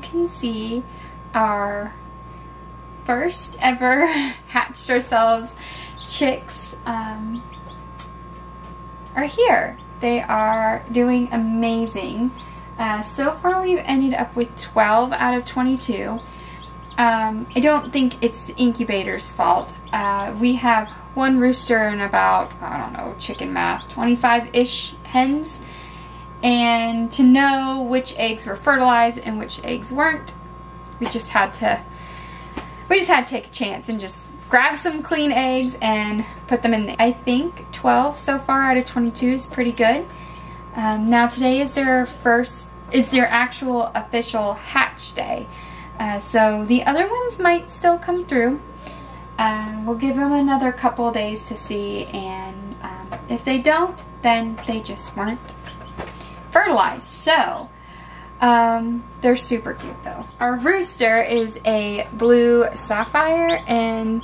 can see our first ever hatched ourselves chicks are here. They are doing amazing. So far we've ended up with 12 out of 22. I don't think it's the incubator's fault. We have one rooster and about, I don't know, chicken math, 25-ish hens. And to know which eggs were fertilized and which eggs weren't, we just had to take a chance and just grab some clean eggs and put them in. I think 12 so far out of 22 is pretty good. Now today is their actual official hatch day. So the other ones might still come through. We'll give them another couple days to see, and if they don't, then they just weren't fertilized. So they're super cute though. Our rooster is a blue sapphire, and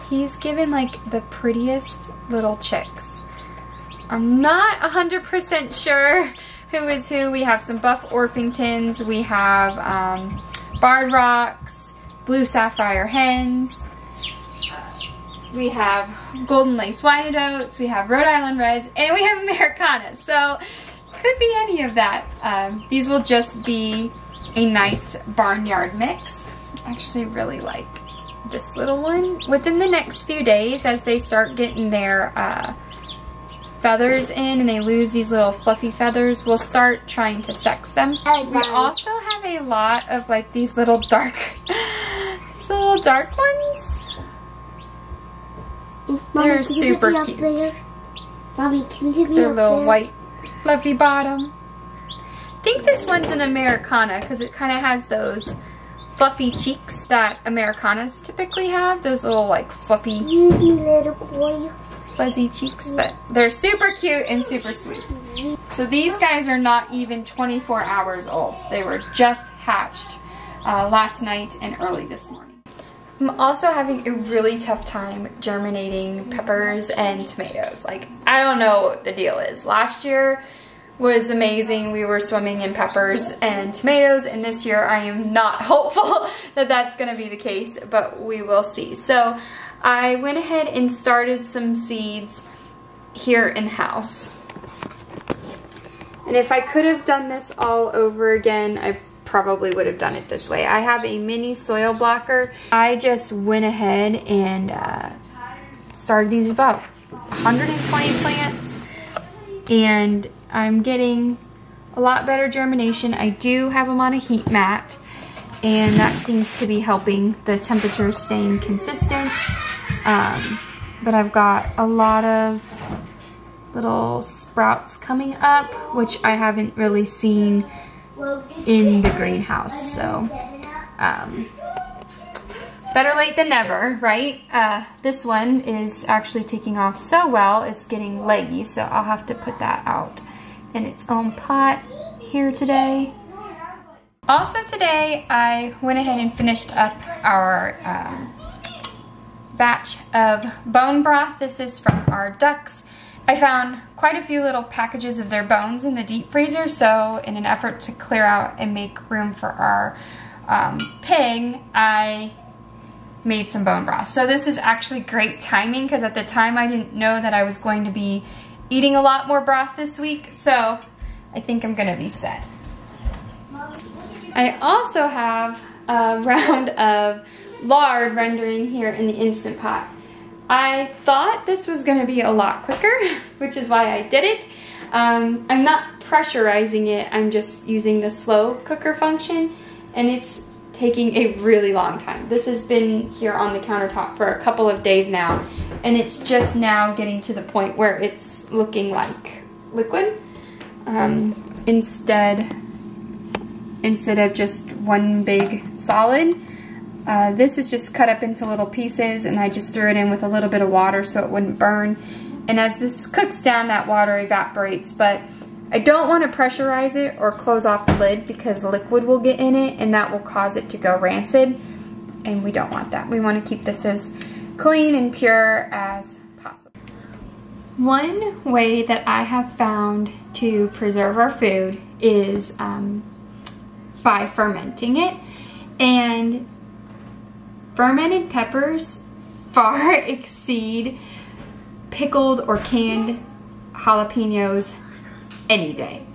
he's given like the prettiest little chicks. I'm not 100% sure who is who. We have some buff Orpingtons, we have barred rocks, blue sapphire hens, we have golden lace Wyandottes, we have Rhode Island Reds, and we have Americanas. So could be any of that. These will just be a nice barnyard mix. I actually really like this little one. Within the next few days, as they start getting their feathers in and they lose these little fluffy feathers, we'll start trying to sex them. We also have a lot of like these little dark ones. They're super cute. Mommy, can you give me their little white fluffy bottom. I think this one's an Americana because it kind of has those fluffy cheeks that Americanas typically have. Those little like fluffy, fuzzy cheeks, but they're super cute and super sweet. So these guys are not even 24 hours old. They were just hatched last night and early this morning. I'm also having a really tough time germinating peppers and tomatoes. Like, I don't know what the deal is. Last year was amazing. We were swimming in peppers and tomatoes, and this year I am not hopeful that that's gonna be the case, but we will see. So I went ahead and started some seeds here in the house. And if I could have done this all over again, I probably would have done it this way. I have a mini soil blocker. I just went ahead and started these about 120 plants, and I'm getting a lot better germination. I do have them on a heat mat, and that seems to be helping the temperature staying consistent. But I've got a lot of little sprouts coming up, which I haven't really seen in the greenhouse. So better late than never, right? This one is actually taking off so well, it's getting leggy, so I'll have to put that out in its own pot here today. Also today, I went ahead and finished up our batch of bone broth. This is from our ducks. I found quite a few little packages of their bones in the deep freezer, so in an effort to clear out and make room for our pig, I made some bone broth. So this is actually great timing because at the time I didn't know that I was going to be eating a lot more broth this week, so I think I'm gonna be set. I also have a round of lard rendering here in the Instant Pot. I thought this was gonna be a lot quicker, which is why I did it. I'm not pressurizing it, I'm just using the slow cooker function, and it's taking a really long time. This has been here on the countertop for a couple of days now, and it's just now getting to the point where it's looking like liquid instead of just one big solid. This is just cut up into little pieces, and I just threw it in with a little bit of water so it wouldn't burn. And as this cooks down, that water evaporates, but I don't want to pressurize it or close off the lid because liquid will get in it and that will cause it to go rancid, and we don't want that. We want to keep this as clean and pure as possible. One way that I have found to preserve our food is by fermenting it. And fermented peppers far exceed pickled or canned jalapenos any day.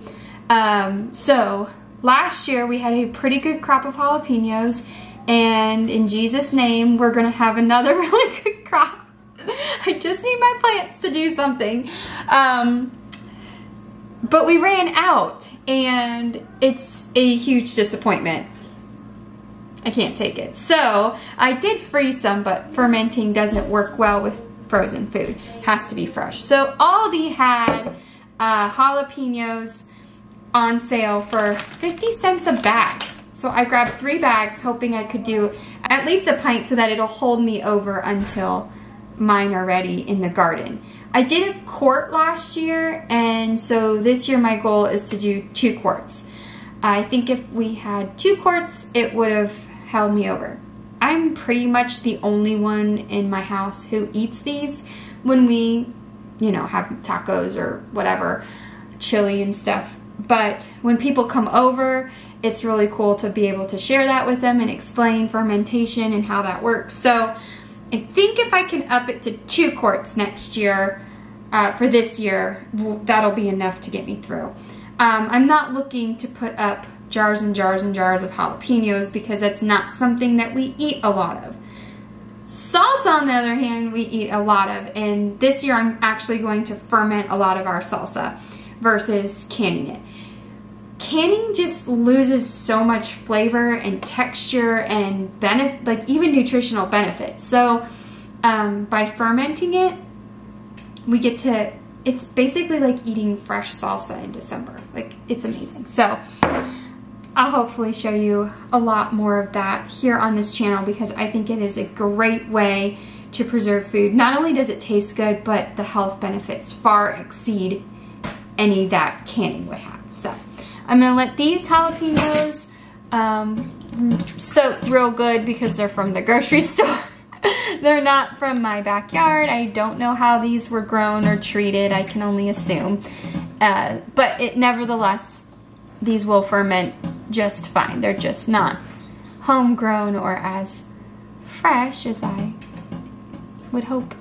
So last year we had a pretty good crop of jalapenos, and in Jesus' name we're gonna have another really good crop. I just need my plants to do something. But we ran out, and it's a huge disappointment. I can't take it. So I did freeze some, but fermenting doesn't work well with frozen food. It has to be fresh. So Aldi had jalapenos on sale for 50 cents a bag. So I grabbed 3 bags, hoping I could do at least a pint so that it'll hold me over until mine are ready in the garden. I did a quart last year, and so this year my goal is to do 2 quarts. I think if we had 2 quarts, it would have held me over. I'm pretty much the only one in my house who eats these when we, you know, have tacos or whatever, chili and stuff. But when people come over, it's really cool to be able to share that with them and explain fermentation and how that works. So I think if I can up it to 2 quarts next year, for this year, that'll be enough to get me through. I'm not looking to put up jars and jars and jars of jalapenos because that's not something that we eat a lot of. Salsa, on the other hand, we eat a lot of, and this year I'm actually going to ferment a lot of our salsa versus canning it. Canning just loses so much flavor and texture and benefit, like even nutritional benefits. So by fermenting it, we get to, it's basically like eating fresh salsa in December. Like, it's amazing. So I'll hopefully show you a lot more of that here on this channel because I think it is a great way to preserve food. Not only does it taste good, but the health benefits far exceed any that canning would have. So I'm gonna let these jalapenos soak real good because they're from the grocery store. They're not from my backyard. I don't know how these were grown or treated. I can only assume. But nevertheless, these will ferment just fine. They're just not homegrown or as fresh as I would hope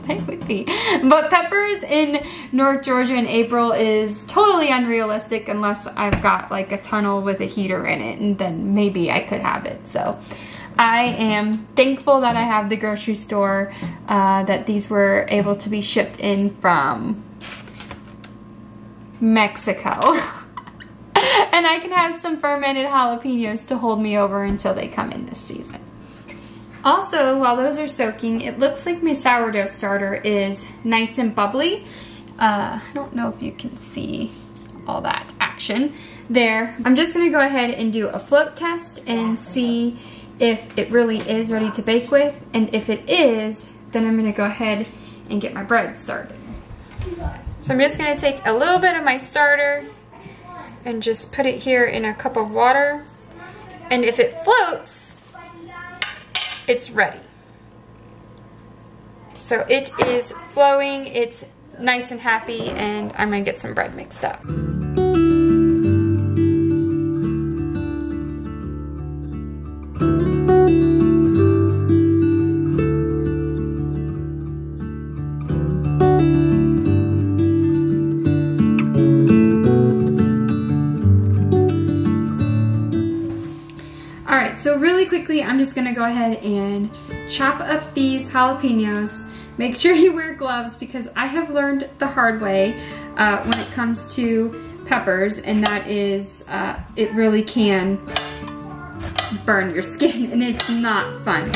they would be. But peppers in North Georgia in April is totally unrealistic unless I've got like a tunnel with a heater in it, and then maybe I could have it. So I am thankful that I have the grocery store, that these were able to be shipped in from Mexico. And I can have some fermented jalapenos to hold me over until they come in this season. Also, while those are soaking, it looks like my sourdough starter is nice and bubbly. I don't know if you can see all that action there. I'm just gonna go ahead and do a float test and see if it really is ready to bake with. And if it is, then I'm gonna go ahead and get my bread started. So I'm just gonna take a little bit of my starter and just put it here in a cup of water. And if it floats, it's ready. So it is flowing, it's nice and happy, and I'm gonna get some bread mixed up. So really quickly, I'm just gonna go ahead and chop up these jalapenos. Make sure you wear gloves because I have learned the hard way when it comes to peppers, and that is it really can burn your skin and it's not fun.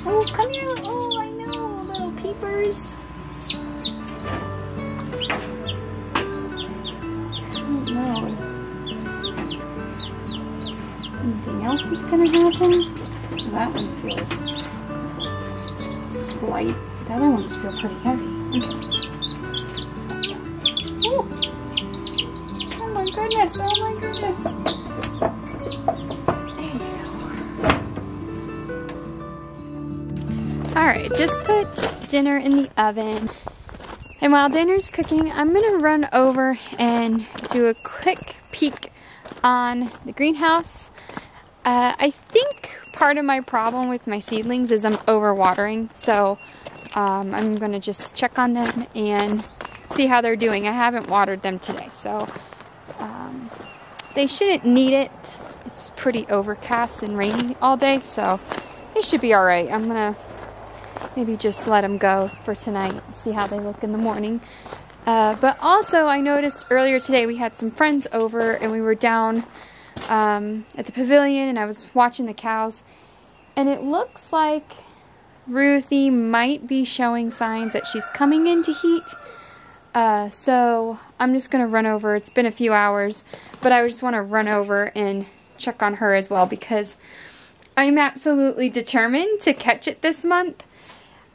Oh, come here. Oh, I know, little peepers. I don't know. Anything else is gonna happen? That one feels light. The other ones feel pretty heavy. Okay. Ooh. Oh my goodness! Oh my goodness! There you go. Alright, just put dinner in the oven. And while dinner's cooking, I'm gonna run over and do a quick peek on the greenhouse. I think part of my problem with my seedlings is I'm overwatering, so I'm gonna just check on them and see how they're doing. I haven't watered them today, so they shouldn't need it. It's pretty overcast and rainy all day, so they should be alright. I'm gonna maybe just let them go for tonight and see how they look in the morning. But also, I noticed earlier today we had some friends over and we were down at the pavilion and I was watching the cows, and it looks like Ruthie might be showing signs that she's coming into heat. So I'm just gonna run over. It's been a few hours, but I just want to run over and check on her as well because I'm absolutely determined to catch it this month.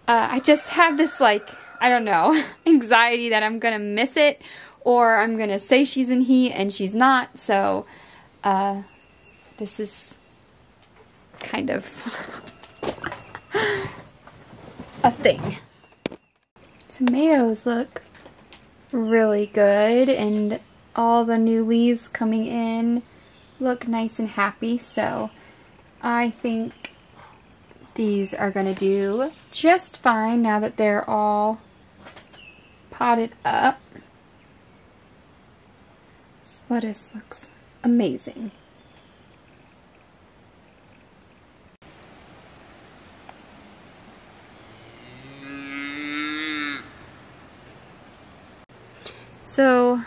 I just have this, like, I don't know, anxiety that I'm gonna miss it, or I'm gonna say she's in heat and she's not. So this is kind of a thing. Tomatoes look really good, and all the new leaves coming in look nice and happy, so I think these are gonna do just fine now that they're all potted up. This lettuce looks amazing. So, I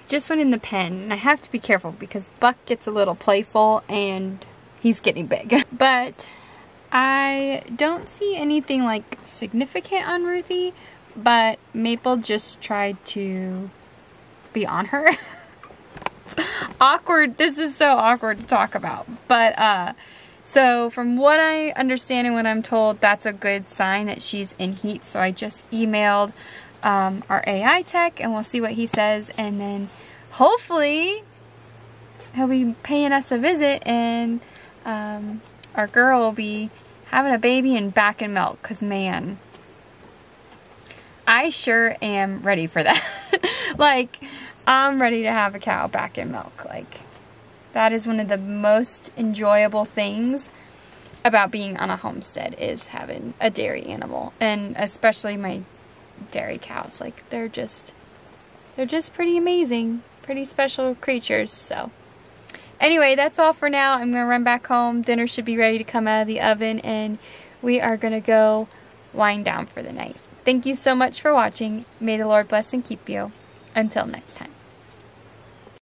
just went in the pen, and I have to be careful because Buck gets a little playful and he's getting big. But I don't see anything like significant on Ruthie, but Maple just tried to be on her. It's awkward. This is so awkward to talk about. But, so from what I understand and what I'm told, that's a good sign that she's in heat. So I just emailed our AI tech, and we'll see what he says, and then hopefully he'll be paying us a visit, and our girl will be having a baby and back in milk, because man, I sure am ready for that. Like, I'm ready to have a cow back in milk. Like, that is one of the most enjoyable things about being on a homestead, is having a dairy animal, and especially my dairy cows. Like, they're just pretty amazing, pretty special creatures. So anyway, that's all for now. I'm gonna run back home. Dinner should be ready to come out of the oven, and we are gonna go wind down for the night. Thank you so much for watching. May the Lord bless and keep you. Until next time.